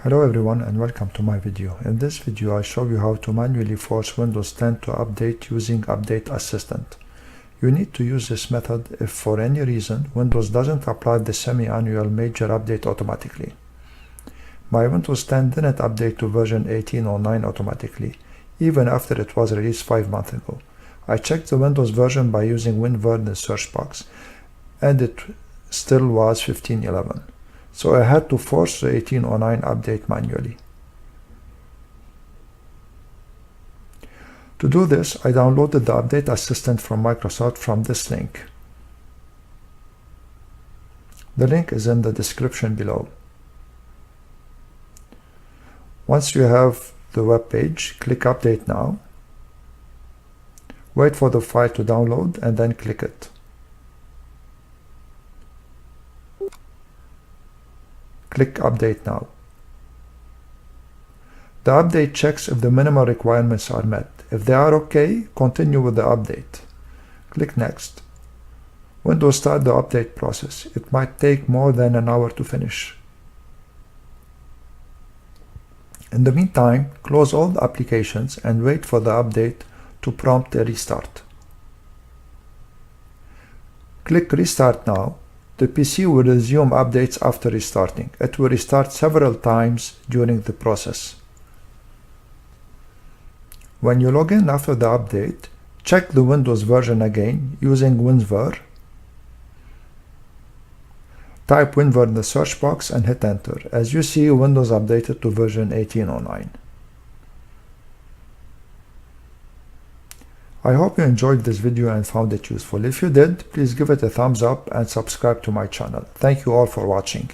Hello everyone and welcome to my video. In this video I show you how to manually force Windows 10 to update using Update Assistant. You need to use this method if for any reason Windows doesn't apply the semi-annual major update automatically. My Windows 10 didn't update to version 18.09 automatically, even after it was released 5 months ago. I checked the Windows version by using winver in the search box, and it still was 15.11. So I had to force the 18.09 update manually. To do this, I downloaded the Update Assistant from Microsoft from this link. The link is in the description below. Once you have the web page, click Update Now. Wait for the file to download and then click it. Click Update Now. The update checks if the minimum requirements are met. If they are okay, continue with the update. Click Next. Windows start the update process. It might take more than an hour to finish. In the meantime, close all the applications and wait for the update to prompt a restart. Click Restart Now. The PC will resume updates after restarting. It will restart several times during the process. When you log in after the update, check the Windows version again using winver. Type winver in the search box and hit enter. As you see, Windows updated to version 18.09. I hope you enjoyed this video and found it useful. If you did, please give it a thumbs up and subscribe to my channel. Thank you all for watching.